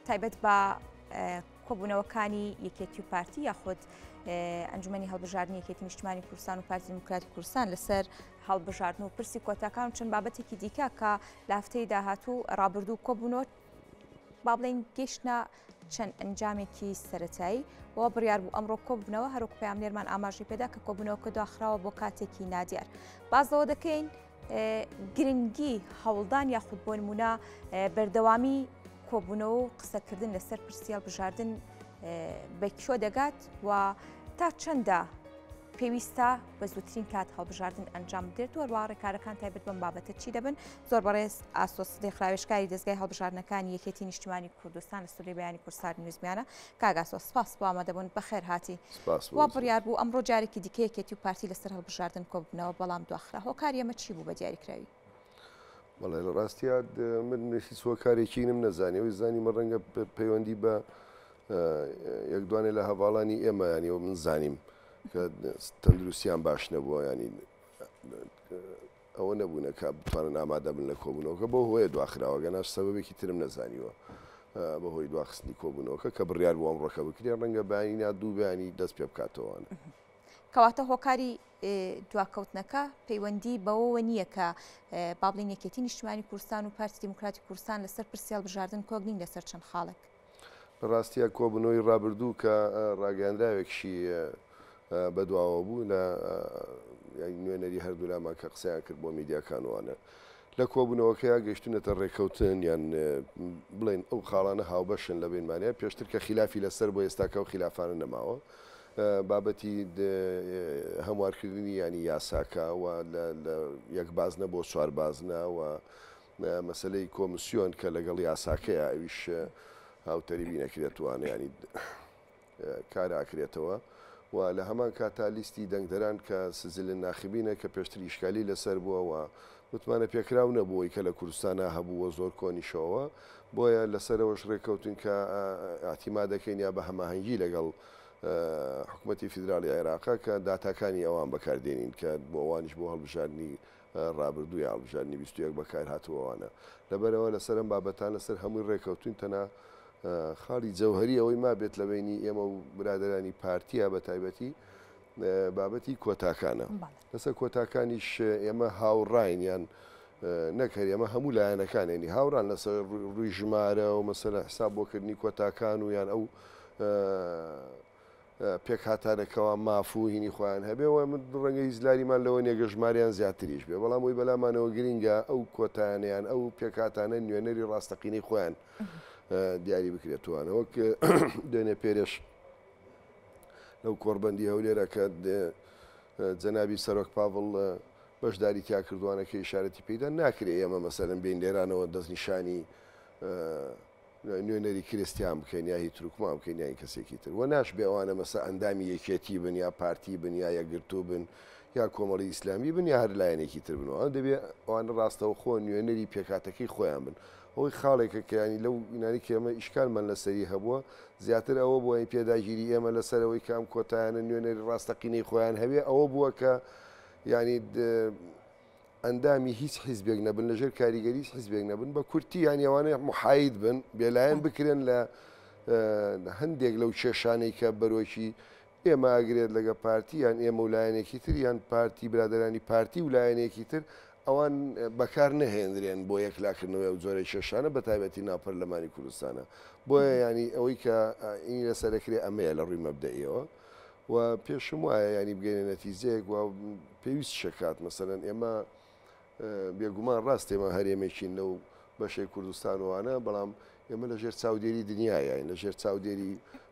تایبەت بە کۆبوونەوەکانی یەکێتی و پارتی یاخود ئەنجومەنی هەڵبژاردننی یەکێتی نیشتیمانی کوردستان و پارتی دموکراتی کوردستان لەسەر هەڵبژاردن و پرسی کۆتاکان و چەند بابەتێکی دیکە کە لە هەفتەی داهاتوو ڕابردوو کۆبوونەوە با بڵێن گەیشتە چەند ئەنجامێکی سەرەتایی بۆ بڕیار بوو ئەمڕۆ کۆبوونەوە هەروەکو پامنێرمان ئاماژی پێدا کە کۆبوونەوەکە داخراوە بۆ کاتێکی نادیار بازەوە دەکەین گرنگی هەوڵدان یاخود بۆ نمونە بەردەوامی کۆبوونەوە و قسەکردن لەسەر پرسی هەڵبژاردن بەکوێ دەگات و تا چەندە پێویستە بە زووترین کات هەڵبژاردن ئەنجام بدرێت و هەروە ڕێکارەکان تایبەت بەم بابەتە چی دەبن زۆر بەڕێز ئاسۆس دەخراوێشکاری دەستگای هەڵبژاردنەکانی یەکێتی نیشتیمانی کوردستان لە سولەی بەیانی کوردستانی نوێژمیانە کاگاسۆ سپاس بۆ ئامادەبوون بەخێر هاتی وا بڕیار بوو ئەمڕۆ جارێکی دیکە یەکێتی و پارتی لەسەر هەڵبژاردن کۆبوونەوە بەڵام دواخرا هۆکاری ئەمە چی بوو بە دیاریکراوی بەڵێ لە ڕاستیا من هیچ هۆکارێکی نم نەزانێ زانیمە ڕەنگە پەیوەندی بە یەک دوانێ لە هەواڵانی ئێمە ینیەوە من زانیم کە تەندروستیان باش نەبووە ینی ئەوە نەبوونە کە بتوانن ئامادە بن لە کۆبوونەوەکە بۆ هۆیە دواخراوە گەناش سەبەبێکی ترم نەزانیوە بەهۆی دواخستنی کۆبوونەوەکە کە بڕیار بۆ ئەمڕۆکە بکرێ ڕەنگە بەیانینا دوو بەیانی دەست پێ بکاتەوەوانە کەواتە هۆکاری دواکەوتنەکە پەیوەندی بەوەوە نییە کە با بڵێن یەکێتی نیشتیمانی کوردستان و پارتی دموکراتی کوردستان لەسەر پرسی هەڵبژاردن کۆگنین لەسەر چەند خاڵێک لە ڕاستیە کۆبوونەوەی ڕابردوو کە ڕاگەاندراوێکشی بەدواوە بوو لە نوێنەری هەردوو لامان کە قسەیان کرد بۆ میدیاکانوانە لە کۆبوونەوەکەیا گەشتونەتە ڕێکەوتن یان بڵێن ئەو خاڵانە هاوبەشن لە بینمانەیە پێشتر کە خلافی لەسەر بۆ ئێستاکە و خلافانە نەماوە بابەتی هەموارکردنی ینی یاساکە و لە یەک بازنە بۆ چوار بازنە و مەسلەی کۆمسیۆن کە لەگەڵ یاساکەیە ئەویش هاوتەریبی نەکرێتوانە ینی کاراکرێتەوە و لە هەمان کاتا لیستی دەنگدەران کە سزلە ناخبینە کە پێشتری شکالی لەسەر بووەوە متمانە پێکراو نەبووی کە لە کوردستانە هەبووە زۆر کۆنیشەوە بۆیە لەسەرەوەش ڕێکەوتن کە ئاحتیما دەکەین یا بە هەماهەنگی لەگەڵ حکوومەتی فیدرالی عێراقا کە داتاکانی ئەوان بەکاردێنین کە بۆ ئەوانیش بۆ هەڵبژاردننی ڕابردووی هەڵبژاردننی 21 بەکار هاتووەوانە لەبەرەوە لەسەرم بابەتان لەسەر هەمووی ڕێکەوتین تەنها خاڵی جەوهری ئەوەی ما بێت لە بینی ئێمە و برادرانی پارتیە بە تایبەتی بابەتی کۆتاکانە لەسەر کۆتاکانیش ئێمە هاوڕاین یان نەکەر ئێمە هەموو لایەنەکانێنی هاوڕان لەسەر ڕووی ژمارە و مەسەلە حساب بۆکردنی کۆتاکان و یان ئەو پێک هاتارێکەوە مافوهینی خۆیان هەبێەوە من ڕەنگە هیزلاریمان لەوە نێگە ژماریان زیاتریش بێ بەڵام وی بەلامانەوە گرینگە ئەو کۆتانیان ئەو پێکاتانە نوێنەری ڕاستەقینەی خۆیان دیاری بکرێتوانە وەک دوێنێ پێرێش لەو کۆڕبەندی هەولێرە کە جەنابی سەرۆک پاڤڵ بەشداری تیا کردوانەکە ئیشارەتی پێدا ناکرێت ئێمە مەسەرەن بین لێرانەوە دەستنیشانی نوێنەری کریستیان بکەین یا هی تروکمان بکەین یان کەسێکی تر وە ناش بێ ئەوانە مەسە ئەندامی یەکێتی بن یا پارتی بن یا یەکگرتوو بن یا کۆمەڵی ئیسلامی بن یا هەر لایەنێکی تر بنەوە دەبێت ئەوانە ڕاستەوە خۆ نوێنەری پێکاتەکەی خۆیان بن ئەوەی خاڵێکە کەیانی لەو ینانی کە ئێمە ئیشکالمان لەسەری هەبووە زیاتر ئەوە بووە پێداگیری ئێمە لەسەرەوەی کام کۆتایانە نوێنەری ڕاستەقینەی خۆیان هەبێ ئەوە بووە کە ینی ئەندامی هیچ حیزبێک نەبن لەژێر کاریگەری حیزبێک نەبن بە کورتی یانیوانەیە محاید بن بێلایەن بکرێن لە هەندێک لەو کێشانەی کە بەرۆکی ئێمە ئاگرێت لەگە پارتی یان ئێمە ولایەنێکی تر یان پارتی برادرانی پارتی ولایەنێکی تر ئەوان بەکار نەهێنرێن بۆ یەکلاکردنەوەی و زۆرە کێشانە بە تایبەتی ناوپەرلەمانی کوردستانە بۆیە ینی ئەوەی کە ئینی لەسەرەکرێ ئەمەیە لە ڕووی مەبدەئیەوە و پێشم وایە ینی بگەێنە نەتیجەیەک و پێویست شکات مەسەرەن ئێمە بێگومان ڕاست ئێمە هەرێمێکین لەو بەشەی کوردستانوانە بەڵام ئێمە لە ژێر چاودێری دنیاە لە ژێر چاودێری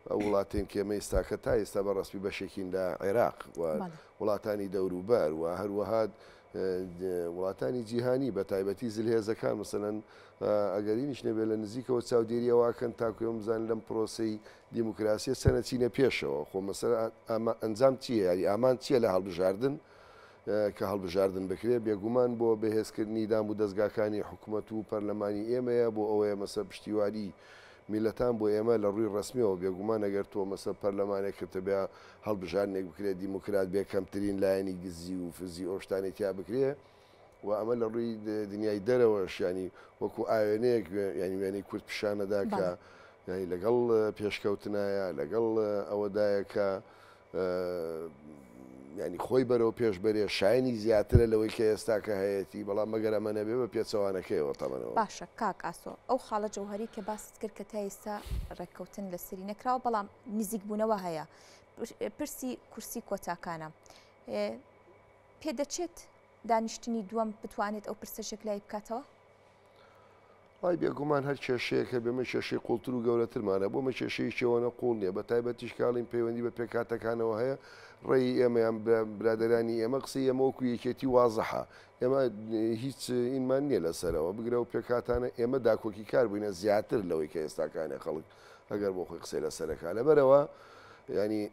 ئەو وڵاتین کە ئێمە ئێستاکە تا ئێستا بە ڕسمی بەشێکین لە عێراق و وڵاتانی دەوروبەر و هەروەها وڵاتانی جیهانی بە تایبەتی زلهێزەکان مەسەلەن ئەگەرینیش نەبێت لە نزیکەوە چاودێریەوەکەن تاکوێ بزان لەم پرۆسی دیموکراسیە سەنەچینە پێشەوە خۆ مەسەر ئەنجام چییە یاری ئامان چییە لە هەڵبژاردن کە هەڵبژاردن بکرێت بێگومان بۆ بەهێزکردنی دام و دەستگاکانی حکوومەت و پەرلەمانی ئێمەیە بۆ ئەوەیە مەسە پشتیوانی میلەتان بۆ ئێمە لە ڕووی ڕسمیەوە بێگومان ئەگەر تۆ مەسە پەرلەمانێک کردە بێ هەڵبژاردنێک بکرێت دیموکرات بێ کەمترین لایەنی گزی و فزی ئۆشتانی تیا بکرێ و ئەمە لە ڕووی دنیای دەرەوەش ینی وەکو ئاوێنەیەک ینی وێنەی کورد پیشانەدا کە یعنی لەگەڵ پێشکەوتنایە لەگەڵ ئەوەدایە کە ینی خۆی بەرەو پێشبەرێ شایانی زیاترە لەوەی کە ئێستا کە هەیەی بەڵام مەگەر ئەمە نەبێ بە پێچەوانەکەیەوە تەمەنەوە. باشە کاک ئاسۆ ئەو خاڵە جەوهەری کە باست کرد کە تا ئێستا ڕێککەوتن لە سەری نەکراوە بەڵام نزیک بوونەوە هەیە پرسی کورسی کۆتاکانە پێدەچێت دانیشتنی دووەم بتوانێت ئەو پرسەشێک لای بکاتەوە؟ وای بێگومان هەر کێشەیەکە بێمە کێشەی قوڵتر و گەورەترمانە بۆمە کێشەی چێوەنە قوڵ نییە بە تایبەتیش کاڵین پەیوەندی بە پێکاتەکانەوە هەیە ڕێی ئێمەیان برادرانی ئێمە قسەی ئێمە وەکو یەکێتی وازەحە ئێمە هیچ ئینمان نییە لەسەرەوە بگرە و پێکاتانە ئێمە داکۆکی کار بووینە زیاتر لەوەی کە ئێستاکانە خەڵک ئەگەر بۆ خۆی قسەی لەسەرەکە لەبەرەوە ینی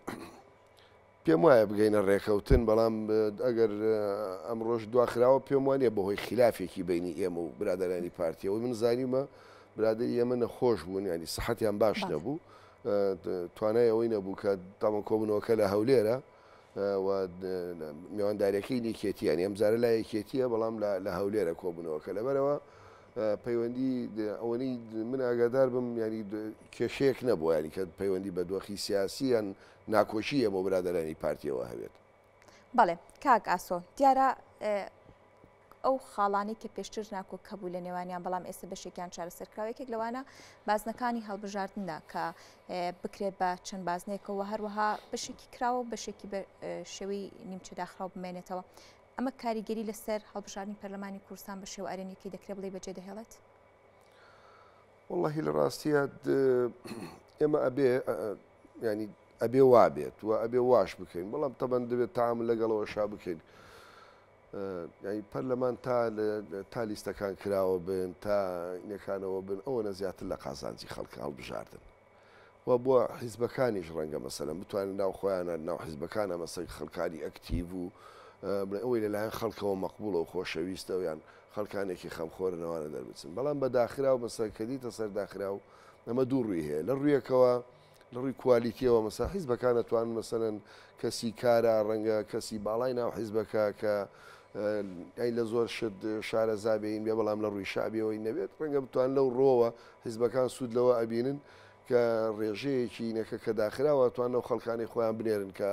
پێم وایە بگەینە ڕێکەوتن بەڵام ئەگەر ئەمڕۆژ دواخراوە پێم وانە بەهۆی خلافێکی بینی ئێمە و برادرانی پارتیەوەی من زانیمە برادری ئێمە نەخۆش بوون ینی سەحەتیان باش نەبوو توانای ئەوەی نەبوو کە تامان کۆبنەوەکە لە هەولێرە میوانداریەکەی نیکێتیان ئەمجارە لا یەکێتیە بەڵام لە هەولێرە کۆبنەوەکە لەبەرەوە پەیوەندی ئەوەی من ئاگادار بم ینی کێشەیەک نەبووە ینی کە پەیوەندی بە دۆخی سیاسییان ناکۆشیە بۆ برادرانی پارتیەوە هەوێت. بەڵێ کاک ئاسۆ دیارە ئەو خاڵانی کە پێشتر ناکۆک هەبوو لە نێوانیان بەڵام ئێستا بەشێکیان چارەسەرکراوێکێک لەوانە بازنەکانی هەڵبژاردندا کە بکرێت بە چەند بازنێکەوە هەروەها بەشێکی کراوە بەشێکی بە شێوەی نیمچە داخراو بمێنێتەوە ئەمە کاریگەری لەسەر هەڵبژاردننی پەرلەمانی کوردستان بە شێوە ئەرێنیەکەی دەکرێت بڵێ بەجێ دەهێڵێت؟ وەڵڵاهی لە ڕاستیە ئێمە ئەبێ ینی ئەبێ وابێت و ئەبێ واش بکەین بەڵام تەبەن دەبێت تام لەگەڵەوە شا بکەین ینی پەرلەمان تا لیستەکان کراوە بن تا نەکانەوە بن ئەوە زیاتر لە قازانجی خەڵکە هەڵبژاردن و بۆ حیزبەکانیش ڕەنگە مەسەلەن بتوانن ناو خۆیانە ناو حیزبەکانە مەسەی خەڵکانی ئەکتیڤ و ئەوەی لەلایەن خەڵکەوە مەقبوڵە و خۆشەویستە و یان خەڵکانێکی خەمخۆرنەوانە دەربچن بەڵام بە داخرا و مەسەکە دیتە سەر داخرا و ئەمە دوو ڕووی هەیە لە ڕوویەکەوە لە ڕووی کوالیتیەوە مەسا حیزبەکانە توان مەسەن کەسی کارە ڕەنگە کەسی باڵای ناو حیزبەکە کە ئەی لە زۆر شت شارە زابین بێ بەڵام لە ڕووی شابیەوەی نەبێت ڕەنگە بتوان لەو ڕۆوە حیزبەکان سوود لەوە ئەبینن کە ڕێژەیەکی نەکە کە داخراوە توان لەو خەڵکانی خۆیان بنێرن کە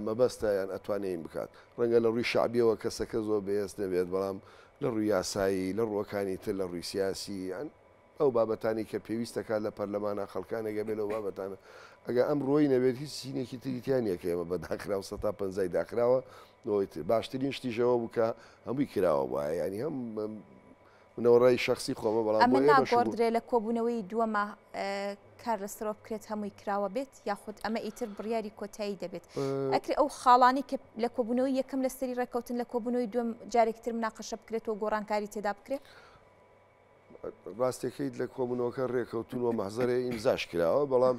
مەبەستایان ئەتوانین بکات ڕەنگە لە ڕووی شعبیەوە کەسەکە زۆر بەهێز نەبێت بەڵام لە ڕووی یاسایی لە ڕووەکانی تر لە ڕووی سیاسی ئەو بابەتانی کە پێویستەکات لە پەرلەمانە خەڵکانێگە بێت لەو بابەتانە ئەگە ئەم ڕۆی نەبێت هیچ سینێکی تریتیانە کە ئێمە بە داخرا و 150 داخراوە باشترین شتیژەوە بووکە هەمووی کراوە وایە ینی هەم منەوەڕای شخصی خۆمە بەڵام ئەمە ناگۆڕدرێ لە کۆبوونەوەی دووەمە کار لەسەرەوە بکرێت هەمووی کراوە بێت یاخود ئەمە ئیتر بڕیاری کۆتایی دەبێت ئەکری ئەو خاڵانی کە لە کۆبوونەوەی یەکەم لە سەری ڕێکەوتن لە کۆبوونەوەی دوم جارێکتر مناقەشە بکرێتەوە گۆڕانکاری تێدا بکرێت ڕاستیەکەیت لە کۆبوونەوەکە ڕێکەوتنەوە مەحزەرێ ئیمزاش کراوە بەڵام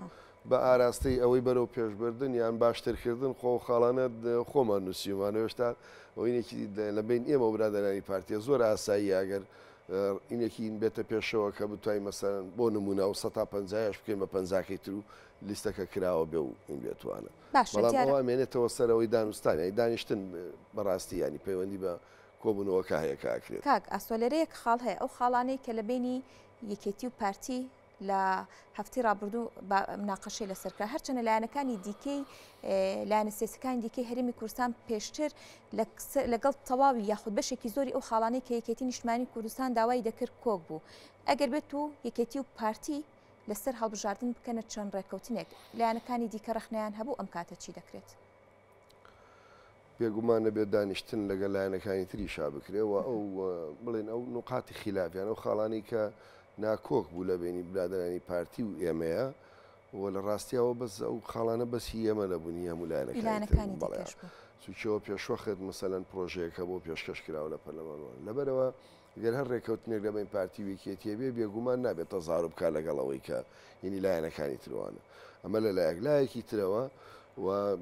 بە ئاراستەی ئەوەی بەرەو پێشبردن یان باشترکردن خۆ خاڵانە خۆمان نووسیمانەوەشتا ئەوینێکی لە بین ئێمە و برادرانی پارتیە زۆر ئاسایی ئەگەر اینێکی بێتە پێشەوە کە بتوانین مەسەرەن بۆ نمونە و 150 بکەین بە 50 تر و لیستەکە کراوە بێ و این بێتوانە بەڵام ئەوە ئەمێنێتەوە سەرەوەی دانوستانی دانیشتن بەڕاستی ینی پەیوەندی بە کۆبوونەوەکە هەیە کاکرێت کاک ئاسۆلەرەیەک خاڵ هەیە ئەو خاڵانەی کە لە بینی یەکێتی و پارتی لە هەفتی ڕابردوو مناقەشەی لەسەرکرا هەرچەنە لایەنەکانی دیکەی لایەنە سیاسەکانی دیکەی هەرێمی کوردستان پێشتر لەگەڵ تەواوی یاخود بەشێکی زۆری ئەو خاڵانەی کە یەکێتی نیشتمانی کوردستان داوای دەکرد کۆک بوو ئەگەر بێت و یەکێتی و پارتی لەسەر هەڵبژاردن بکەنە چەند ڕێکەوتنێک لایەنەکانی دیکە ڕەخنەیان هەبوو ئەم کاتە چی دەکرێت؟ بێگومان نەبێت دانیشتن لەگەڵ لایەنەکانی تریشا بکرێەوە ئەو بڵێن ئەو نقاتی خلافیان ئەو خاڵانی کە ناکۆک بوو لە بینی برادرانی پارتی و ئێمەیە و لە ڕاستیەوە بەس ئەو خاڵانە بەسی ئێمە نەبوونی هەموو لایەنەکانی سوچەوە پێشوەخت مەسەلەن پرۆژەیەەکە بۆ پێشکەش کراوە لە پەرلەمانەوە لەبەرەوە گەر هەر ڕێکەوتنێک لە بین پارتی وێکێتیە بێ بێگومان نابێت تەزار بکە لەگەڵەوەی کە یعنی لایەنەکانی تروانە ئەمە لە لایەکی ترەوە و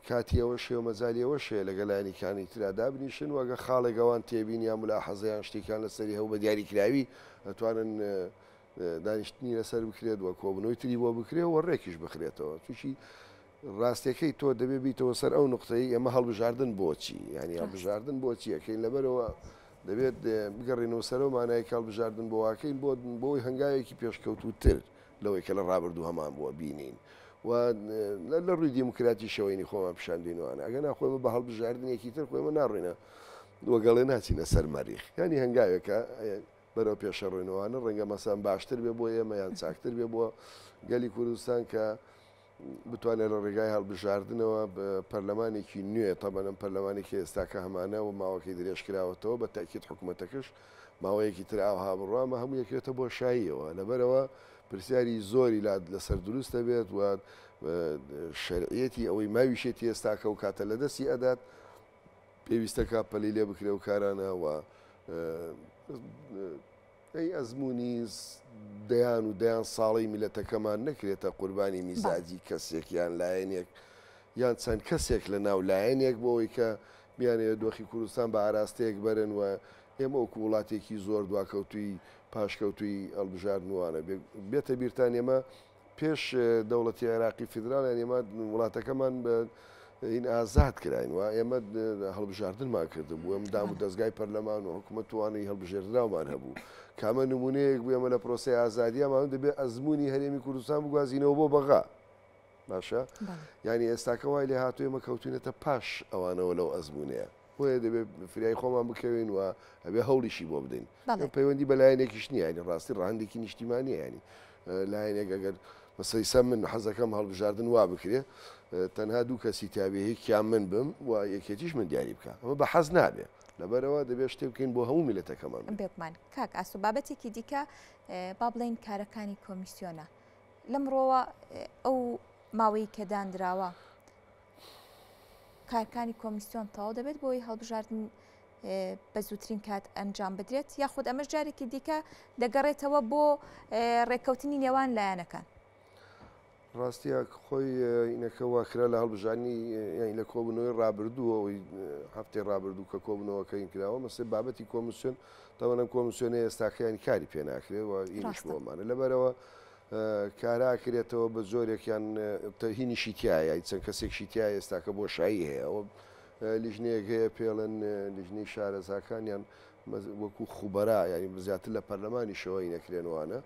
کاتیەوە شێوە مەزالیەوە شێ لەگە لایەنیکانی ترادا بنیشن وەگە خاڵێکەوەوان تێبین یا ملا حەزیان شتێکان لەسەری هەو بە دیاریکراوی ئەتوانن دانیشتنی لەسەر بکرێت وە کۆبنەوەی تری بۆ بکرێت و ڕێکیش بخرێتەوە تووشی ڕاستیەکەی تۆ دەبێ بیتەوە سەر ئەو نقطەی ئەمە هەڵبژاردن بۆچی ینی هەڵبژاردن بۆچی ئەەکەین لەبەرەوە دەبێت بگەڕێنەوە سەرەوە مانای هەڵبژاردن بۆ واکەین بۆی هەنگاوێکی پێشکەوتوتر لەوەی کە لە ڕابردوو هەمان بووە بینین و لە ڕووی دیموکراتی شەوەینی خۆمان پیشاندوینەوەوانە ئەگەر ناخۆمە بە هەڵبژاردنێکی تر خۆمە ناڕێنە وەگەڵێ ناچینە سەر مەریخ ینی هەنگاوێکە بەرەو پێشەڕوێنەوەوانە ڕەنگە مەسان باشتر بێ بۆ ئێمە یان چاکتر بێ بۆ گەلی کوردستان کە بتوانێت لە ڕێگای هەڵبژاردنەوە پەرلەمانێکی نوێ تەبەنم پەرلەمانێکی ئێستاکە هەمانە و ماوەکەی درێژکراوەتەوە بە تاکیت حکوومەتەکەش ماوەیەکی تر ئاوها بڕوامە هەموو یەکێتە بۆ شاییەوە لەبەرەوە پرسیاری زۆری لەسەر دروستە بێت و شەرعیەتی ئەوەی ماویشێتی ئێستاکە و کاتە لە دەستی ئەدات پێویستە کاپەلی لێ بکرێ و کارانەوە ئەی ئەزمموی دەیان و دەیان ساڵی میلەتەکەمان نەکرێتە قوربانی میزاجی کەسێک یان لایەنێک یان چەند کەسێک لە ناو لایەنێک بۆەوەی کە بیانێت دۆخی کوردستان بە ئاراستەیەک بەرن و ئێمە وەکو وڵاتێکی زۆر دواکەوتوی پاشکەوتوی هەڵبژاردنوانە بێتە بیرتان ئێمە پێش دەوڵەتی عێراقی فیدراڵیان ئێمە وڵاتەکەمان بە این ئازاد کراین و ئێمە هەڵبژاردنمان کرد بوو ئەم دام و دەستگای پەرلەمان و حکوومەت توانای هەڵبژێردراومان هەبوو کامە نمونەیەک بوو ئێمە لە پرۆسی ئازادیامان دەبێت ئەزمموی هەرێمی کوردستان بگوازینەوە بۆ بەغا باشە ینی ئێستاکە وای لێ هاتووی ئێمە کەوتونێتە پاش ئەوانەوە لەو ئەزممونەیە بۆیە دەبێت فریای خۆمان بکەوین و ئەبێ هەوڵیشی بۆ بدەین پەیوەندی بە لایەنێکیش نییە ینی ڕاستی ڕاندێکی نیشتیمانیە ینی لایەنێک ئەگەر مەسەیسە من حەزەکەم هەڵبژاردن وا بکرێ تەنها دوو کەسی تابێهەیەکیان من بم و یەکێتیش من دیاری بکە ئەمە بە حەز نابێ لەبەرەوە دەبێت شتێ بکەین بۆ هەموو میلەتەکەمان بێکمان کاک ئاسو بابەتێکی دیکە با بڵێن کارەکانی کۆمیسیۆنە لەمڕۆوە ئەو ماوەی کە دانراوە کارەکانی کۆمیسیۆن تەواو دەبێت بۆی هەڵبژاردن بە زووترین کات ئەنجام بدرێت یاخود ئەمەش جارێکی دیکە دەگەڕێتەوە بۆ ڕێککەوتنی نێوان لایەنەکان ڕاستیە خۆی ئینەکە واکرا لە هەڵبژانی یان لە کۆبنەوەی ڕابردووەوەی هەفتەی ڕابردوو کە کۆبنەوەکەین کراوە مەسێ بابەتی کۆمیسیۆن تەوەنم کۆمیسیۆنە ئێستاکەیانی کاری پێ ناکرێت و ئینیش بۆمانە لەبەرەوە کاراکرێتەوە بە زۆرێکیان هینیشی تایە چەند کەسێکشی تایە ئێستاکە بۆ شایی هەیە ئەوە لیژنەیەک هەیە پێڵەن لیژنەی شارەزاکانیان وەکو خوبەرا ینی زیاتر لە پەرلەمانی شەوەی نەکرێنوانە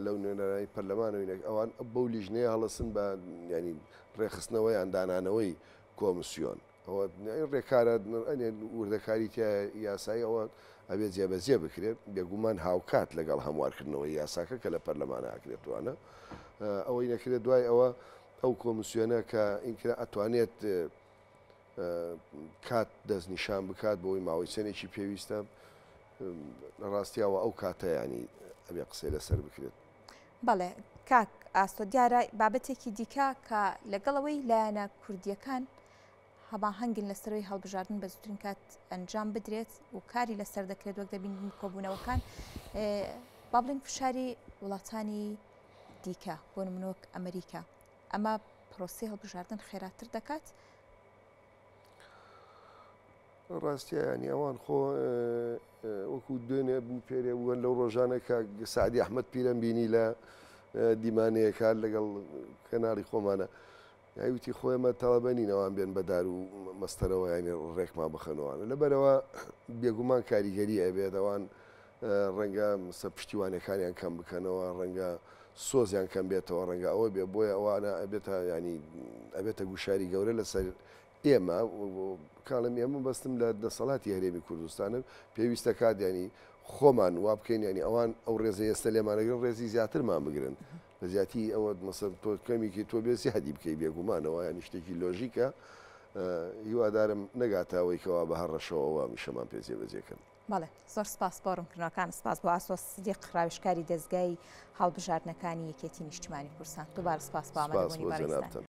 لەو نوێنەرانی پەرلەمانەوەی ئەوان بەو لیژنەیە هەڵەسن بە ینی ڕێخستنەوەی ئەندانانەوەی کۆمیسیۆن ئەوە ڕێکارە وردەکاری یاسایی ئەوە ئەبێت جێبەجێ بکرێت بێگومان هاوکات لەگەڵ هەموارکردنەوەی یاساکە کە لە پەرلەمانە ئاکرێتوانە ئەوەی نەکرێت دوای ئەوە ئەو کۆمیسیۆنە کە ئینکرا ئەتوانێت کات دەستنیشان بکات بۆی ماوەی چەندێکی پێویستە ڕاستیاوە ئەو کاتەیانی ئەبێ قسەی لەسەر بکرێت بەڵێ کاک ئاستۆ دیارە بابەتێکی دیکە کە لەگەڵەوەی لایەنە کوردیەکان هەماهەنگن لەسەرەوەی هەڵبژاردن بە زووترین کات ئەنجام بدرێت و کاری لەسەر دەکرێت وەک دەبین کۆبوونەوەکان با بڵین فشاری وڵاتانی دیکە بۆ نمونەوەک ئەمریکا ئەمە پرۆسی هەڵبژاردن خێراتر دەکات ڕاستیە ینی ئەوان خۆ وەکو دوێنێ بوو پێرێ بووە لەو ڕۆژانە کە سعدی ئەحمەد پیرەم بینی لە دیمانەیەکە لەگەڵ کەناڵی خۆمانە یاویتی خۆیمە تەڵەبەنینەوەیان بێن بەدار و مەستەرەوە ینی ڕێکمان بخەنەوەوانە لەبەرەوە بێگومان کاریگەری ئەبێت ئەوان ڕەنگە سە پشتیوانەکانیان کەم بکەنەوە ڕەنگە سۆزیان کەم بێتەوە ڕەنگە ئەوە بێ بۆیە ئەوانە ئەبێتە ینی ئەبێتە گوشاری گەورە لەسەر ئێمە کاڵم ئێمە بەستم لە دەسەڵاتی هەرێمی کوردستانە پێویستە کات ینی خۆمان وا بکەین ینی ئەوان ئەو ڕێزە ئێستا لێمانەگەن ڕێزی زیاترمان بگرن لە زیاتی ئەوە مەسەر تۆ کەمێکی تۆ بێسی هەدی بکەی بێگومانەوە ینی شتێکی لۆژیکە هیوادارم نەگاتەوەی کەوا بە هەڕەشەوەەوە میشەمان پێزیێ بەجێکەن بەڵێ زۆر سپاس بۆڕمکردنەکان سپاس بۆ ئاسۆ سدیق ڕاوشکاری دەستگای هەڵبژاردنەکانی یەکێتی نیشتیمانی کوردستان دووبارە سپاس بۆ ئامادەبوونی بەڕێزان